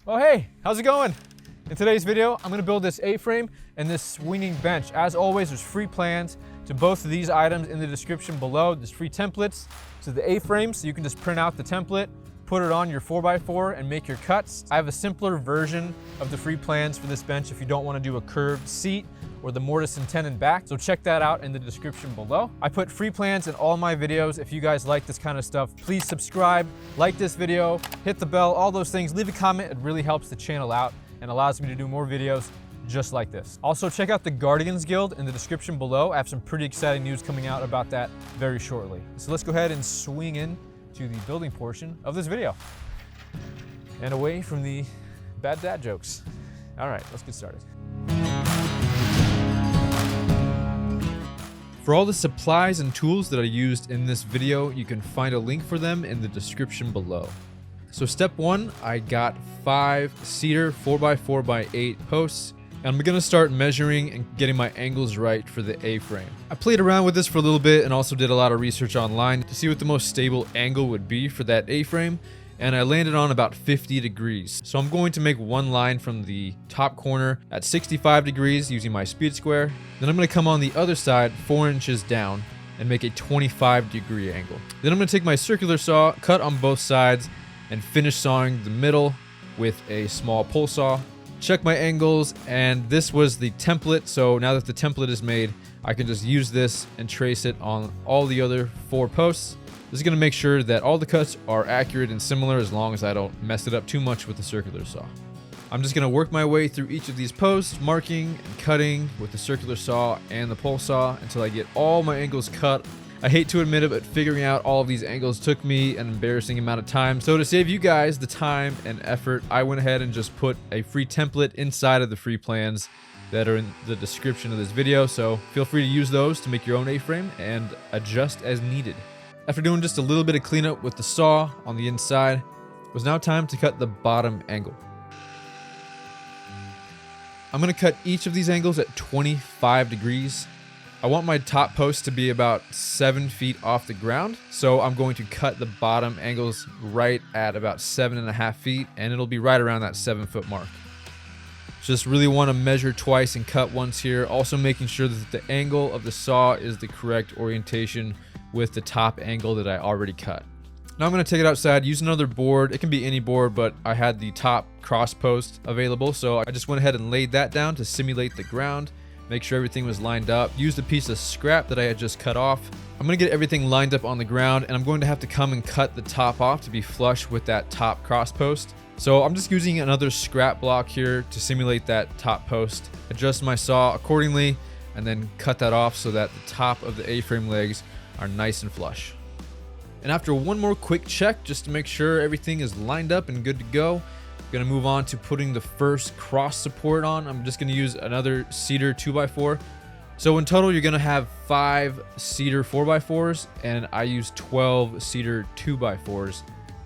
Well, hey, how's it going? In today's video, I'm gonna build this A-frame and this swinging bench. As always, there's free plans to both of these items in the description below. There's free templates to the A-frame, so you can just print out the template, put it on your 4x4 and make your cuts. I have a simpler version of the free plans for this bench if you don't wanna do a curved seat or the mortise and tenon back, so check that out in the description below. I put free plans in all my videos. If you guys like this kind of stuff, please subscribe, like this video, hit the bell, all those things. Leave a comment, it really helps the channel out and allows me to do more videos just like this. Also, check out the Guardians Guild in the description below. I have some pretty exciting news coming out about that very shortly. So let's go ahead and swing in to the building portion of this video and away from the bad dad jokes. All right, let's get started. For all the supplies and tools that I used in this video, you can find a link for them in the description below. So step one, I got 5 cedar 4x4x8 posts, and I'm gonna start measuring and getting my angles right for the A-frame. I played around with this for a little bit and also did a lot of research online to see what the most stable angle would be for that A-frame, and I landed on about 50 degrees. So I'm going to make one line from the top corner at 65 degrees using my speed square. Then I'm gonna come on the other side 4 inches down and make a 25-degree angle. Then I'm gonna take my circular saw, cut on both sides, and finish sawing the middle with a small pole saw. Check my angles, and this was the template. So now that the template is made, I can just use this and trace it on all the other 4 posts. This is going to make sure that all the cuts are accurate and similar as long as I don't mess it up too much with the circular saw. I'm just going to work my way through each of these posts, marking and cutting with the circular saw and the pole saw until I get all my angles cut. I hate to admit it, but figuring out all of these angles took me an embarrassing amount of time. So to save you guys the time and effort, I went ahead and just put a free template inside of the free plans that are in the description of this video. So feel free to use those to make your own A-frame and adjust as needed. After doing just a little bit of cleanup with the saw on the inside, it was now time to cut the bottom angle. I'm going to cut each of these angles at 25 degrees. I want my top post to be about 7 feet off the ground, so I'm going to cut the bottom angles right at about 7.5 feet, and it'll be right around that 7-foot mark. Just really want to measure twice and cut once here, also making sure that the angle of the saw is the correct orientation with the top angle that I already cut. Now I'm going to take it outside, use another board. It can be any board, but I had the top cross post available, so I just went ahead and laid that down to simulate the ground, make sure everything was lined up. Used a piece of scrap that I had just cut off. I'm going to get everything lined up on the ground, and I'm going to have to come and cut the top off to be flush with that top cross post. So I'm just using another scrap block here to simulate that top post, adjust my saw accordingly, and then cut that off so that the top of the A-frame legs are nice and flush. And after one more quick check just to make sure everything is lined up and good to go, I'm gonna move on to putting the first cross support on. I'm just gonna use another cedar 2x4. So in total, you're gonna have 5 cedar 4x4s, and I use 12 cedar 2x4s.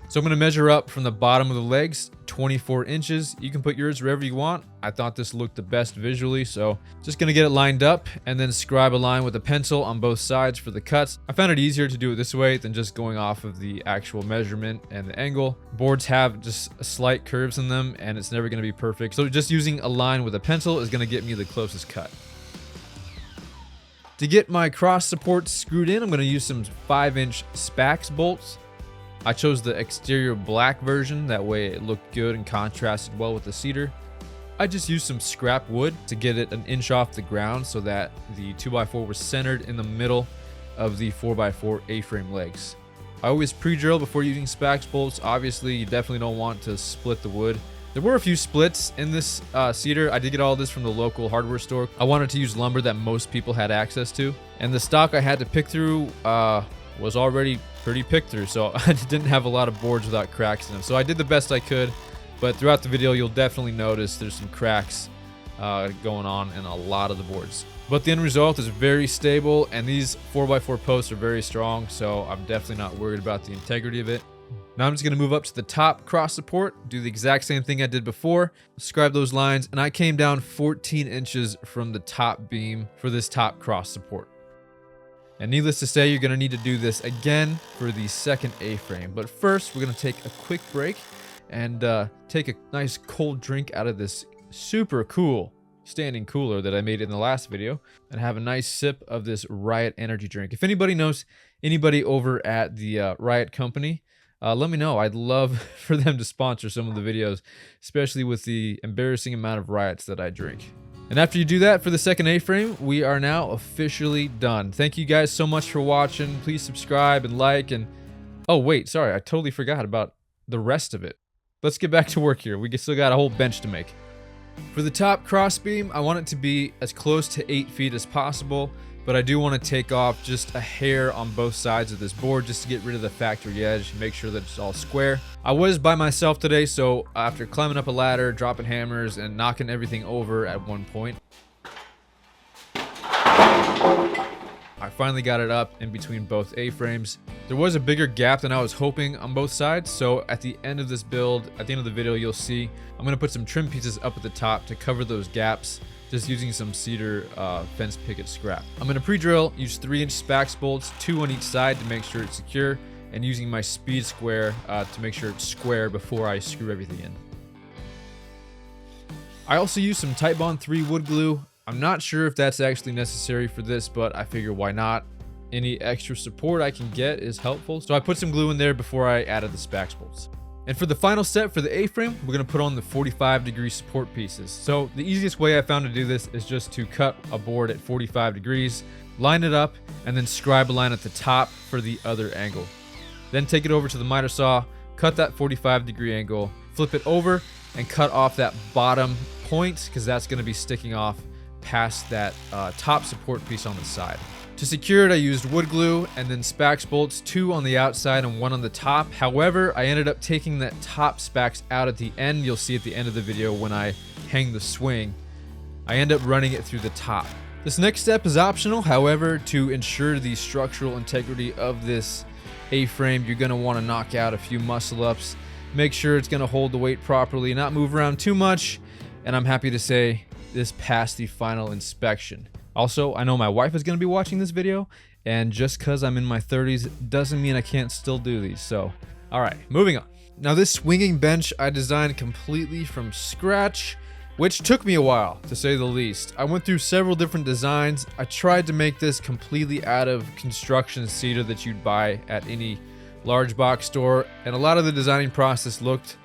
So I'm gonna measure up from the bottom of the legs, 24 inches. You can put yours wherever you want. I thought this looked the best visually, so just gonna get it lined up and then scribe a line with a pencil on both sides for the cuts. I found it easier to do it this way than just going off of the actual measurement and the angle. Boards have just slight curves in them, and it's never gonna be perfect. So just using a line with a pencil is gonna get me the closest cut. To get my cross supports screwed in, I'm gonna use some 5-inch Spax bolts. I chose the exterior black version, that way it looked good and contrasted well with the cedar. I just used some scrap wood to get it an inch off the ground so that the 2x4 was centered in the middle of the 4x4 A-frame legs. I always pre-drill before using Spax bolts. Obviously, you definitely don't want to split the wood. There were a few splits in this cedar. I did get all this from the local hardware store. I wanted to use lumber that most people had access to, and the stock I had to pick through was already pretty picked through, so I didn't have a lot of boards without cracks in them. So I did the best I could, but throughout the video, you'll definitely notice there's some cracks going on in a lot of the boards. But the end result is very stable, and these 4x4 posts are very strong, so I'm definitely not worried about the integrity of it. Now I'm just going to move up to the top cross support, do the exact same thing I did before, scribe those lines, and I came down 14 inches from the top beam for this top cross support. And needless to say, you're going to need to do this again for the second A-frame. But first, we're going to take a quick break and take a nice cold drink out of this super cool standing cooler that I made in the last video, and have a nice sip of this Riot energy drink. If anybody knows anybody over at the Riot company, let me know. I'd love for them to sponsor some of the videos, especially with the embarrassing amount of Riots that I drink. And after you do that for the second A-frame, we are now officially done. Thank you guys so much for watching. Please subscribe and like, and oh wait, sorry, I totally forgot about the rest of it. Let's get back to work here. We still got a whole bench to make. For the top crossbeam, I want it to be as close to 8 feet as possible, but I do want to take off just a hair on both sides of this board just to get rid of the factory edge, make sure that it's all square. I was by myself today, so after climbing up a ladder, dropping hammers, and knocking everything over at one point, I finally got it up in between both A-frames. There was a bigger gap than I was hoping on both sides, so at the end of this build, at the end of the video, you'll see I'm going to put some trim pieces up at the top to cover those gaps, just using some cedar fence picket scrap. I'm going to pre-drill, use 3-inch spax bolts, 2 on each side to make sure it's secure, and using my speed square to make sure it's square before I screw everything in. I also use some Titebond 3 wood glue. I'm not sure if that's actually necessary for this, but I figure why not? Any extra support I can get is helpful. So I put some glue in there before I added the spax bolts. And for the final step for the A-frame, we're going to put on the 45-degree support pieces. So the easiest way I found to do this is just to cut a board at 45 degrees, line it up, and then scribe a line at the top for the other angle. Then take it over to the miter saw, cut that 45-degree angle, flip it over, and cut off that bottom point, because that's going to be sticking off past that top support piece on the side. To secure it, I used wood glue and then spax bolts, 2 on the outside and 1 on the top. However, I ended up taking that top spax out at the end. You'll see at the end of the video when I hang the swing, I end up running it through the top. This next step is optional. However, to ensure the structural integrity of this A-frame, you're going to want to knock out a few muscle ups, make sure it's going to hold the weight properly, not move around too much, and I'm happy to say this passed the final inspection. Also, I know my wife is going to be watching this video, and just because I'm in my 30s doesn't mean I can't still do these. So, all right, moving on. Now, this swinging bench I designed completely from scratch, which took me a while, to say the least. I went through several different designs. I tried to make this completely out of construction cedar that you'd buy at any large box store, and a lot of the designing process looked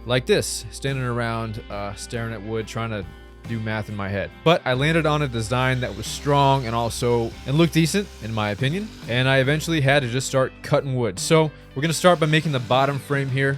like this, standing around staring at wood, trying to do math in my head. But I landed on a design that was strong and looked decent in my opinion, and I eventually had to just start cutting wood. So we're going to start by making the bottom frame here.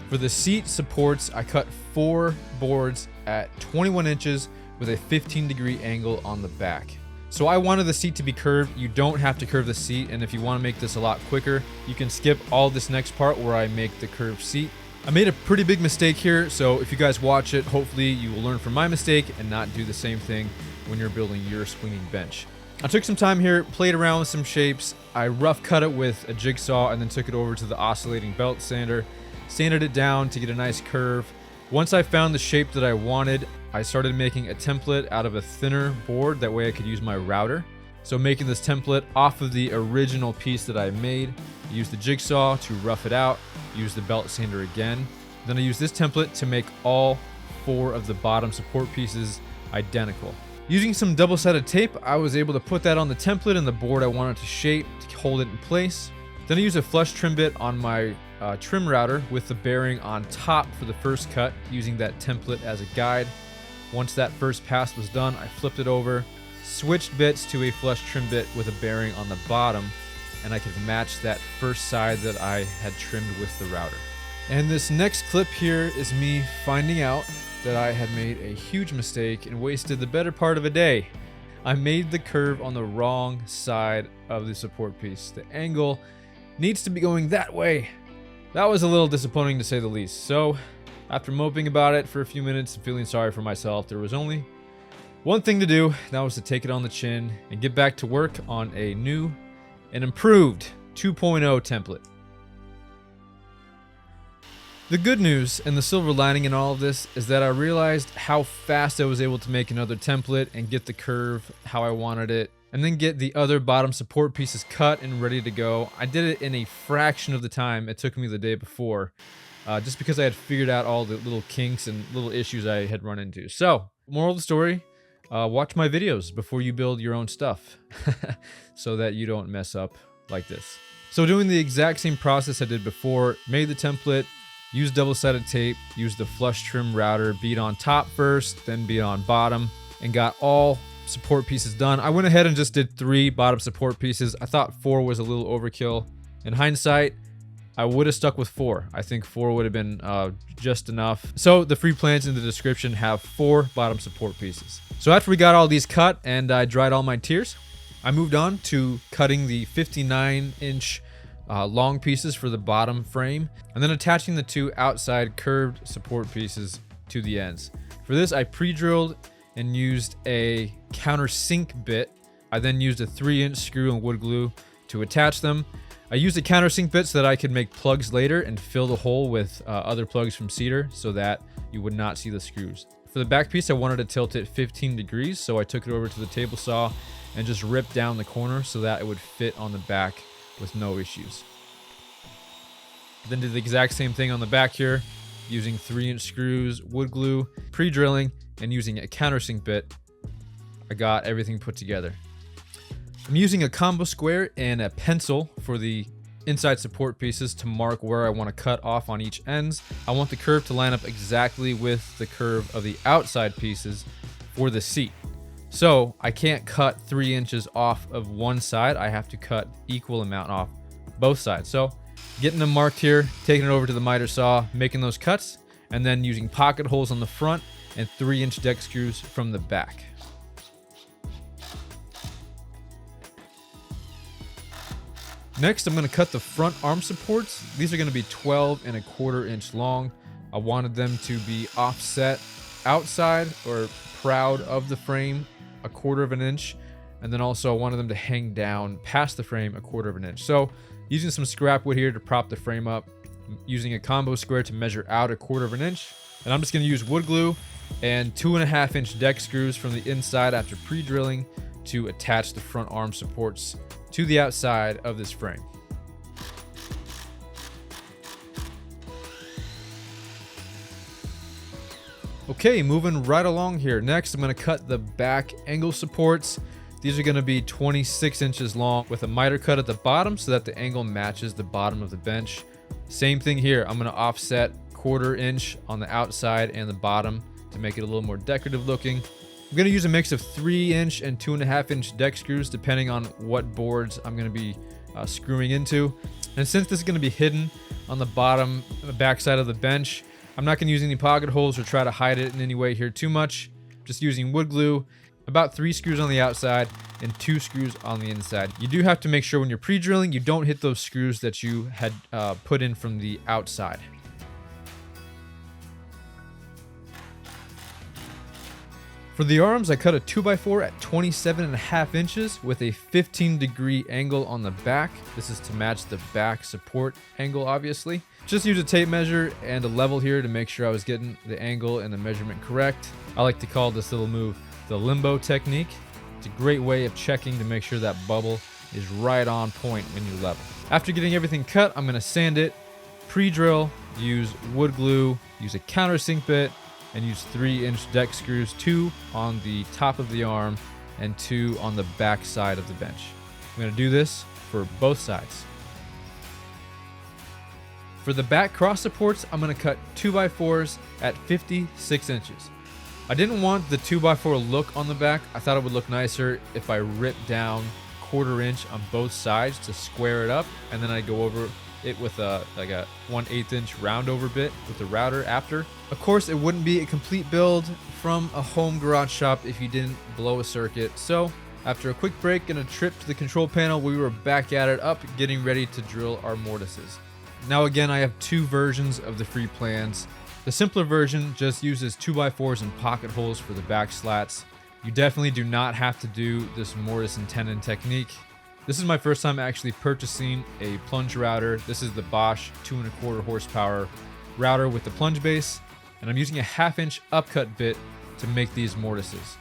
For the seat supports, I cut 4 boards at 21 inches with a 15-degree angle on the back. So I wanted the seat to be curved. You don't have to curve the seat, and if you want to make this a lot quicker, you can skip all this next part where I make the curved seat. I made a pretty big mistake here, so if you guys watch it, hopefully you will learn from my mistake and not do the same thing when you're building your swinging bench. I took some time here, played around with some shapes. I rough cut it with a jigsaw and then took it over to the oscillating belt sander, sanded it down to get a nice curve. Once I found the shape that I wanted, I started making a template out of a thinner board, that way I could use my router. So making this template off of the original piece that I made, use the jigsaw to rough it out, use the belt sander again. Then I use this template to make all 4 of the bottom support pieces identical. Using some double-sided tape, I was able to put that on the template and the board I wanted to shape to hold it in place. Then I used a flush trim bit on my trim router with the bearing on top for the first cut, using that template as a guide. Once that first pass was done, I flipped it over, switched bits to a flush trim bit with a bearing on the bottom, and I could match that first side that I had trimmed with the router. And this next clip here is me finding out that I had made a huge mistake and wasted the better part of a day. I made the curve on the wrong side of the support piece. The angle needs to be going that way. That was a little disappointing to say the least. So after moping about it for a few minutes and feeling sorry for myself, there was only one thing to do. That was to take it on the chin and get back to work on a new and improved 2.0 template. The good news and the silver lining in all of this is that I realized how fast I was able to make another template and get the curve how I wanted it, and then get the other bottom support pieces cut and ready to go. I did it in a fraction of the time it took me the day before. just because I had figured out all the little kinks and little issues I had run into. So, moral of the story, watch my videos before you build your own stuff so that you don't mess up like this. So doing the exact same process I did before, made the template, used double-sided tape, used the flush trim router, beat on top first, then beat on bottom, and got all support pieces done. I went ahead and just did 3 bottom support pieces. I thought 4 was a little overkill. In hindsight, I would have stuck with 4. I think 4 would have been just enough. So the free plans in the description have 4 bottom support pieces. So after we got all these cut and I dried all my tiers, I moved on to cutting the 59-inch long pieces for the bottom frame, and then attaching the 2 outside curved support pieces to the ends. For this, I pre-drilled and used a countersink bit. I then used a 3-inch screw and wood glue to attach them. I used a countersink bit so that I could make plugs later and fill the hole with other plugs from cedar so that you would not see the screws. For the back piece, I wanted to tilt it 15 degrees, so I took it over to the table saw and just ripped down the corner so that it would fit on the back with no issues. Then did the exact same thing on the back here, using 3-inch screws, wood glue, pre-drilling, and using a countersink bit. I got everything put together. I'm using a combo square and a pencil for the inside support pieces to mark where I want to cut off on each ends. I want the curve to line up exactly with the curve of the outside pieces for the seat. So I can't cut 3 inches off of one side. I have to cut equal amount off both sides. So getting them marked here, taking it over to the miter saw, making those cuts, and then using pocket holes on the front and 3-inch deck screws from the back. Next, I'm going to cut the front arm supports. These are going to be 12¼ inch long. I wanted them to be offset outside or proud of the frame 1/4 inch, and then also I wanted them to hang down past the frame 1/4 inch. So using some scrap wood here to prop the frame up, using a combo square to measure out 1/4 inch, and I'm just going to use wood glue and 2½ inch deck screws from the inside after pre-drilling to attach the front arm supports to the outside of this frame. Okay, moving right along here. Next, I'm going to cut the back angle supports. These are going to be 26 inches long with a miter cut at the bottom so that the angle matches the bottom of the bench. Same thing here. I'm going to offset 1/4 inch on the outside and the bottom to make it a little more decorative looking. I'm going to use a mix of 3-inch and 2½ inch deck screws depending on what boards I'm going to be screwing into. And since this is going to be hidden on the bottom, the back side of the bench, I'm not going to use any pocket holes or try to hide it in any way here too much. Just using wood glue, about 3 screws on the outside and 2 screws on the inside. You do have to make sure when you're pre-drilling, you don't hit those screws that you had put in from the outside. For the arms, I cut a 2x4 at 27½ inches with a 15-degree angle on the back. This is to match the back support angle, obviously. Just use a tape measure and a level here to make sure I was getting the angle and the measurement correct. I like to call this little move the limbo technique. It's a great way of checking to make sure that bubble is right on point when you level. After getting everything cut, I'm going to sand it, pre-drill, use wood glue, use a countersink bit, and use 3-inch deck screws, 2 on the top of the arm and 2 on the back side of the bench. I'm going to do this for both sides. For the back cross supports, I'm going to cut 2x4s at 56 inches. I didn't want the 2x4 look on the back. I thought it would look nicer if I ripped down 1/4 inch on both sides to square it up, and then I go over it with a 1/8 inch round over bit with the router after. Of course, it wouldn't be a complete build from a home garage shop if you didn't blow a circuit. So after a quick break and a trip to the control panel, we were back at it up, getting ready to drill our mortises. Now again, I have 2 versions of the free plans. The simpler version just uses 2x4s and pocket holes for the back slats. You definitely do not have to do this mortise and tenon technique. This is my first time actually purchasing a plunge router. This is the Bosch 2¼ horsepower router with the plunge base, and I'm using a 1/2 inch upcut bit to make these mortises.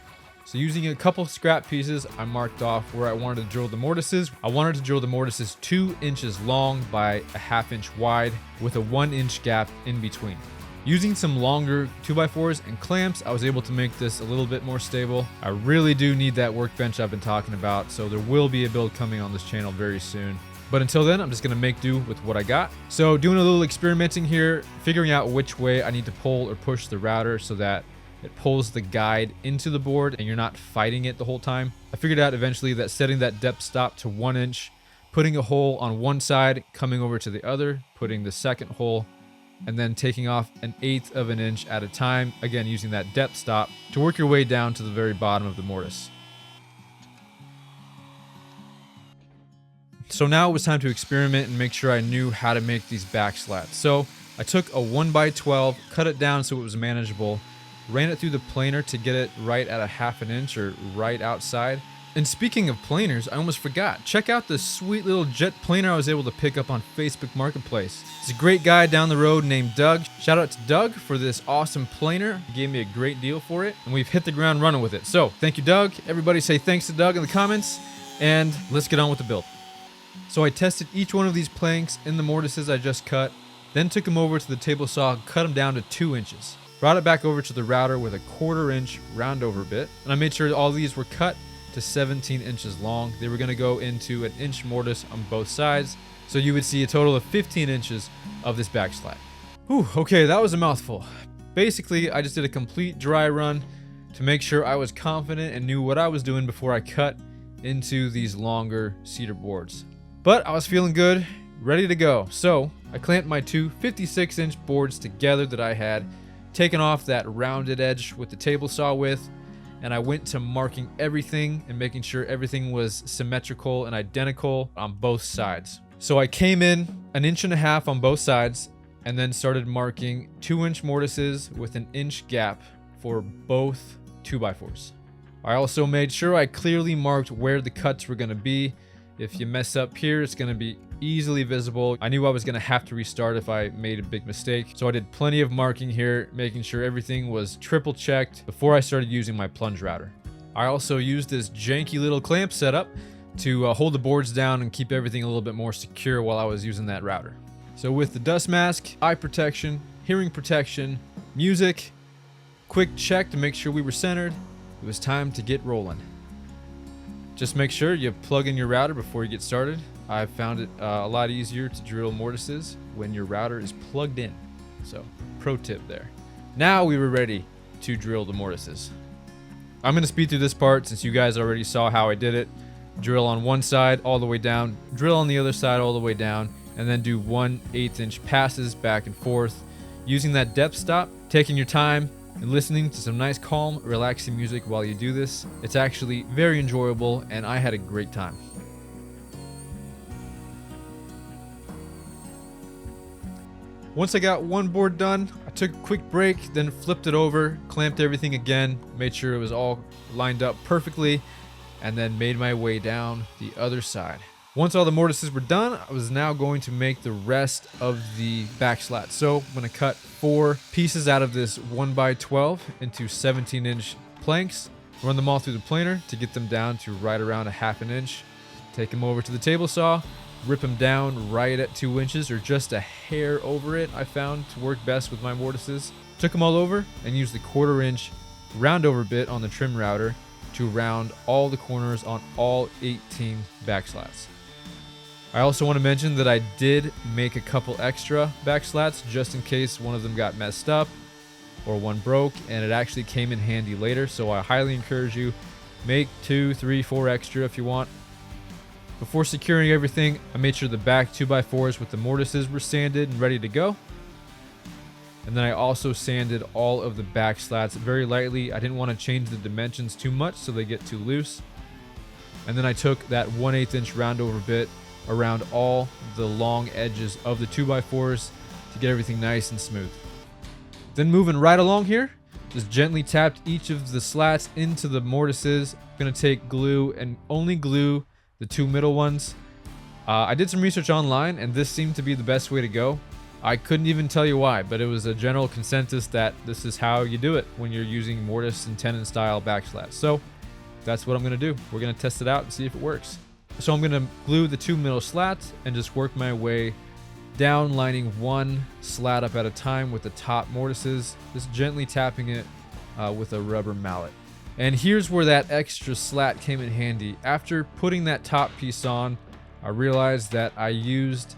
So using a couple scrap pieces, I marked off where I wanted to drill the mortises. I wanted to drill the mortises 2 inches long by a 1/2 inch wide with a 1 inch gap in between. Using some longer 2x4s and clamps, I was able to make this a little bit more stable. I really do need that workbench I've been talking about, so there will be a build coming on this channel very soon. But until then, I'm just gonna make do with what I got. So doing a little experimenting here, figuring out which way I need to pull or push the router so that it pulls the guide into the board and you're not fighting it the whole time. I figured out eventually that setting that depth stop to 1 inch, putting a hole on one side, coming over to the other, putting the second hole, and then taking off 1/8 of an inch at a time, again using that depth stop to work your way down to the very bottom of the mortise. So now it was time to experiment and make sure I knew how to make these back slats. So I took a 1x12, cut it down so it was manageable, ran it through the planer to get it right at a 1/2 inch or right outside. And speaking of planers, I almost forgot. Check out this sweet little jet planer I was able to pick up on Facebook Marketplace. It's a great guy down the road named Doug. Shout out to Doug for this awesome planer. He gave me a great deal for it, and we've hit the ground running with it. So thank you, Doug. Everybody say thanks to Doug in the comments, and let's get on with the build. So I tested each one of these planks in the mortises I just cut, then took them over to the table saw and cut them down to 2 inches. Brought it back over to the router with a 1/4 inch round over bit, and I made sure all these were cut to 17 inches long. They were going to go into an inch mortise on both sides, so you would see a total of 15 inches of this back slat. Whew, okay, that was a mouthful. Basically, I just did a complete dry run to make sure I was confident and knew what I was doing before I cut into these longer cedar boards. But I was feeling good, ready to go. So I clamped my two 56-inch boards together that I had taken off that rounded edge with the table saw with, and I went to marking everything and making sure everything was symmetrical and identical on both sides. So I came in 1.5 inches on both sides and then started marking 2-inch mortises with an inch gap for both 2x4s. I also made sure I clearly marked where the cuts were going to be. If you mess up here, it's going to be easily visible. I knew I was going to have to restart if I made a big mistake, so I did plenty of marking here, making sure everything was triple checked before I started using my plunge router. I also used this janky little clamp setup to hold the boards down and keep everything a little bit more secure while I was using that router. So with the dust mask, eye protection, hearing protection, music, quick check to make sure we were centered, it was time to get rolling. Just make sure you plug in your router before you get started. I've found it a lot easier to drill mortises when your router is plugged in. So, pro tip there. Now we were ready to drill the mortises. I'm going to speed through this part since you guys already saw how I did it. Drill on one side all the way down, drill on the other side all the way down, and then do 1/8 inch passes back and forth. Using that depth stop, taking your time, and listening to some nice calm, relaxing music while you do this. It's actually very enjoyable, and I had a great time. Once I got one board done, I took a quick break, then flipped it over, clamped everything again, made sure it was all lined up perfectly, and then made my way down the other side. Once all the mortises were done, I was now going to make the rest of the back slat. So I'm going to cut 4 pieces out of this 1x12 into 17-inch planks, run them all through the planer to get them down to right around 1/2 inch. Take them over to the table saw, rip them down right at 2 inches or just a hair over it. I found to work best with my mortises. Took them all over and used the 1/4 inch round over bit on the trim router to round all the corners on all 18 back slats. I also want to mention that I did make a couple extra back slats just in case one of them got messed up or one broke, and it actually came in handy later, so I highly encourage you, make 2, 3, 4 extra if you want. Before securing everything, I made sure the back 2x4s with the mortises were sanded and ready to go. And then I also sanded all of the back slats very lightly. I didn't want to change the dimensions too much so they get too loose. And then I took that 1/8 inch round over bit around all the long edges of the 2x4s to get everything nice and smooth. Then moving right along here, just gently tapped each of the slats into the mortises. I'm going to take glue and only glue the 2 middle ones. I did some research online and this seemed to be the best way to go. I couldn't even tell you why, but it was a general consensus that this is how you do it when you're using mortise and tenon style back slats. So that's what I'm gonna do. We're gonna test it out and see if it works. So I'm gonna glue the 2 middle slats and just work my way down, lining one slat up at a time with the top mortises, just gently tapping it with a rubber mallet. And here's where that extra slat came in handy. After putting that top piece on, I realized that I used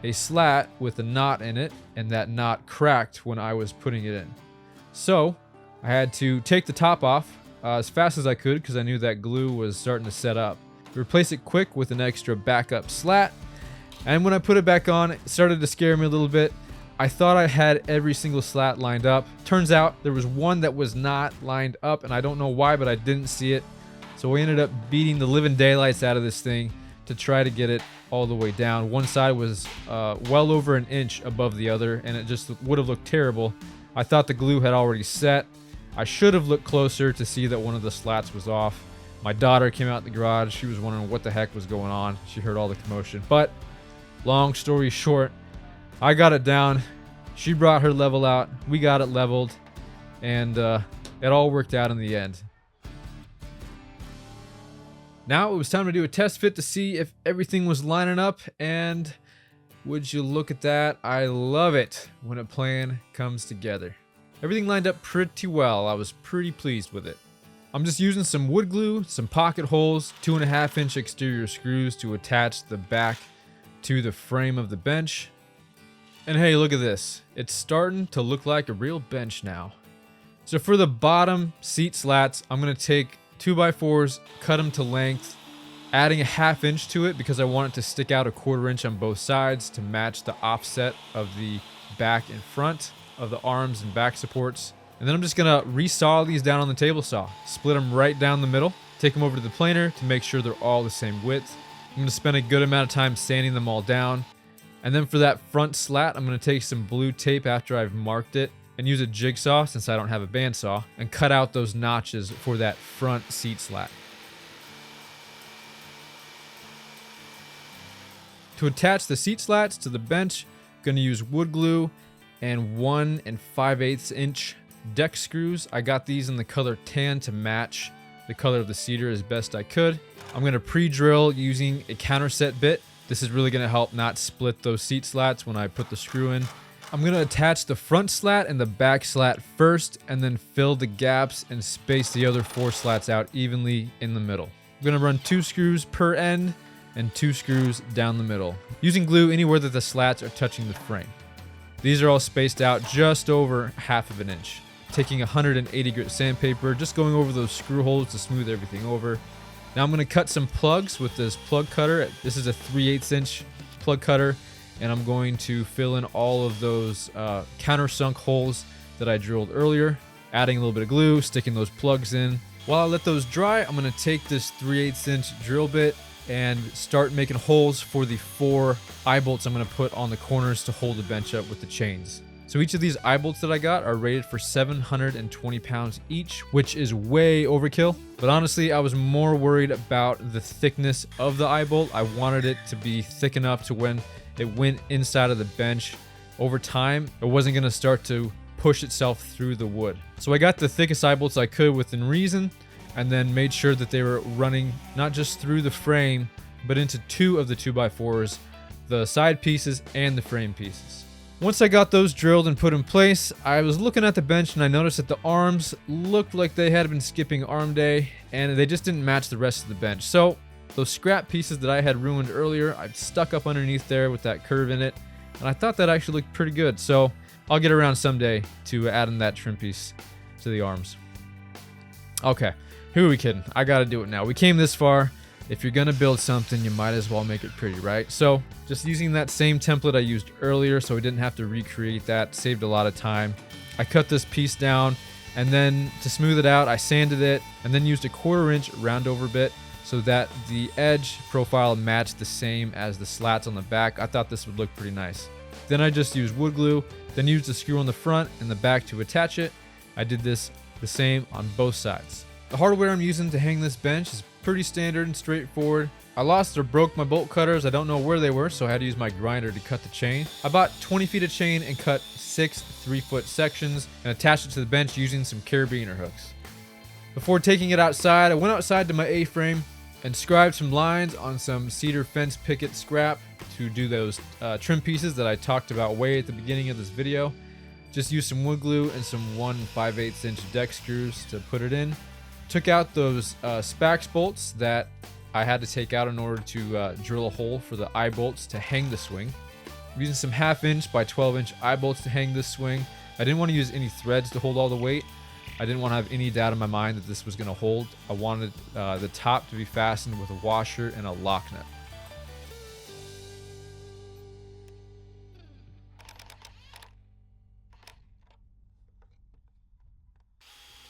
a slat with a knot in it, and that knot cracked when I was putting it in. So I had to take the top off as fast as I could because I knew that glue was starting to set up. Replace it quick with an extra backup slat, and when I put it back on, it started to scare me a little bit. I thought I had every single slat lined up. Turns out there was one that was not lined up, and I don't know why, but I didn't see it. So we ended up beating the living daylights out of this thing to try to get it all the way down. One side was well over an inch above the other, and it just would have looked terrible. I thought the glue had already set. I should have looked closer to see that one of the slats was off. My daughter came out the garage. She was wondering what the heck was going on. She heard all the commotion. But long story short, I got it down. She brought her level out. We got it leveled, and it all worked out in the end. Now it was time to do a test fit to see if everything was lining up, and would you look at that? I love it when a plan comes together. Everything lined up pretty well. I was pretty pleased with it. I'm just using some wood glue, some pocket holes, 2.5-inch exterior screws to attach the back to the frame of the bench. And hey, look at this. It's starting to look like a real bench now. So for the bottom seat slats, I'm going to take 2x4s, cut them to length, adding a 1/2 inch to it because I want it to stick out a 1/4 inch on both sides to match the offset of the back and front of the arms and back supports. And then I'm just going to resaw these down on the table saw, split them right down the middle, take them over to the planer to make sure they're all the same width. I'm going to spend a good amount of time sanding them all down. And then for that front slat, I'm going to take some blue tape after I've marked it and use a jigsaw, since I don't have a bandsaw, and cut out those notches for that front seat slat. To attach the seat slats to the bench, I'm going to use wood glue and 1 5/8 inch deck screws. I got these in the color tan to match the color of the cedar as best I could. I'm going to pre-drill using a counterset bit. This is really going to help not split those seat slats when I put the screw in. I'm going to attach the front slat and the back slat first, and then fill the gaps and space the other 4 slats out evenly in the middle. I'm going to run 2 screws per end and 2 screws down the middle, using glue anywhere that the slats are touching the frame. These are all spaced out just over 1/2 inch. Taking 180 grit sandpaper, just going over those screw holes to smooth everything over. Now I'm going to cut some plugs with this plug cutter. This is a 3/8 inch plug cutter, and I'm going to fill in all of those countersunk holes that I drilled earlier, adding a little bit of glue, sticking those plugs in. While I let those dry, I'm going to take this 3/8 inch drill bit and start making holes for the 4 eye bolts I'm going to put on the corners to hold the bench up with the chains. So each of these eye bolts that I got are rated for 720 pounds each, which is way overkill. But honestly, I was more worried about the thickness of the eye bolt. I wanted it to be thick enough to when it went inside of the bench, over time, it wasn't going to start to push itself through the wood. So I got the thickest eye bolts I could within reason, and then made sure that they were running not just through the frame, but into 2 of the 2x4s, the side pieces and the frame pieces. Once I got those drilled and put in place, I was looking at the bench and I noticed that the arms looked like they had been skipping arm day, and they just didn't match the rest of the bench. So those scrap pieces that I had ruined earlier, I stuck up underneath there with that curve in it, and I thought that actually looked pretty good. So I'll get around someday to adding that trim piece to the arms. Okay, who are we kidding? I gotta do it now. We came this far. If you're gonna build something, you might as well make it pretty, right? So just using that same template I used earlier, so I didn't have to recreate that, saved a lot of time. I cut this piece down, and then to smooth it out, I sanded it, and then used a 1/4 inch round over bit so that the edge profile matched the same as the slats on the back. I thought this would look pretty nice. Then I just used wood glue, then used a screw on the front and the back to attach it. I did this the same on both sides. The hardware I'm using to hang this bench is pretty standard and straightforward. I lost or broke my bolt cutters. I don't know where they were, so I had to use my grinder to cut the chain. I bought 20 feet of chain and cut 6 3-foot sections and attached it to the bench using some carabiner hooks. Before taking it outside, I went outside to my A-frame and scribed some lines on some cedar fence picket scrap to do those trim pieces that I talked about way at the beginning of this video. Just used some wood glue and some 1 5/8 inch deck screws to put it in. Took out those spax bolts that I had to take out in order to drill a hole for the eye bolts to hang the swing. I'm using some 1/2 inch by 12 inch eye bolts to hang this swing. I didn't want to use any threads to hold all the weight. I didn't want to have any doubt in my mind that this was going to hold. I wanted the top to be fastened with a washer and a lock nut.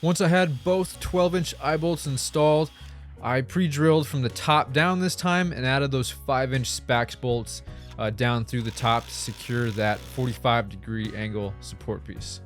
Once I had both 12 inch eye bolts installed, I pre-drilled from the top down this time and added those 5 inch spax bolts down through the top to secure that 45-degree angle support piece.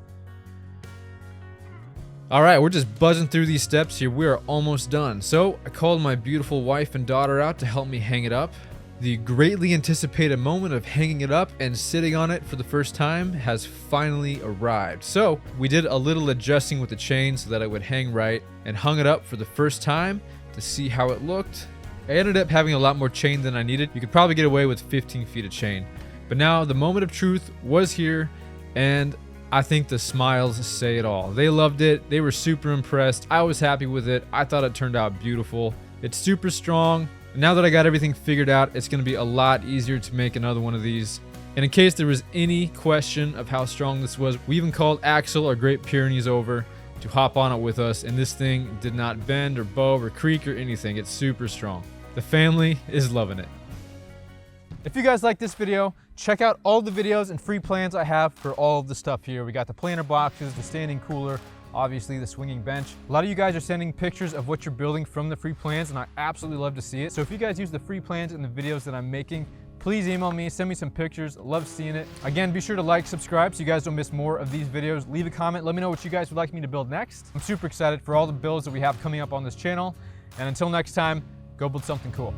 All right, we're just buzzing through these steps here. We are almost done. So I called my beautiful wife and daughter out to help me hang it up. The greatly anticipated moment of hanging it up and sitting on it for the first time has finally arrived. So we did a little adjusting with the chain so that it would hang right, and hung it up for the first time to see how it looked. I ended up having a lot more chain than I needed. You could probably get away with 15 feet of chain. But now the moment of truth was here, and I think the smiles say it all. They loved it. They were super impressed. I was happy with it. I thought it turned out beautiful. It's super strong. Now that I got everything figured out, it's going to be a lot easier to make another one of these. And in case there was any question of how strong this was, we even called Axel, our Great Pyrenees, over to hop on it with us, and this thing did not bend or bow or creak or anything. It's super strong. The family is loving it. If you guys like this video, check out all the videos and free plans I have for all of the stuff here. We got the planter boxes, the standing cooler, obviously the swinging bench. A lot of you guys are sending pictures of what you're building from the free plans, and I absolutely love to see it. So if you guys use the free plans in the videos that I'm making, please email me, send me some pictures. Love seeing it. Again, be sure to like, subscribe so you guys don't miss more of these videos. Leave a comment, let me know what you guys would like me to build next. I'm super excited for all the builds that we have coming up on this channel. And until next time, go build something cool.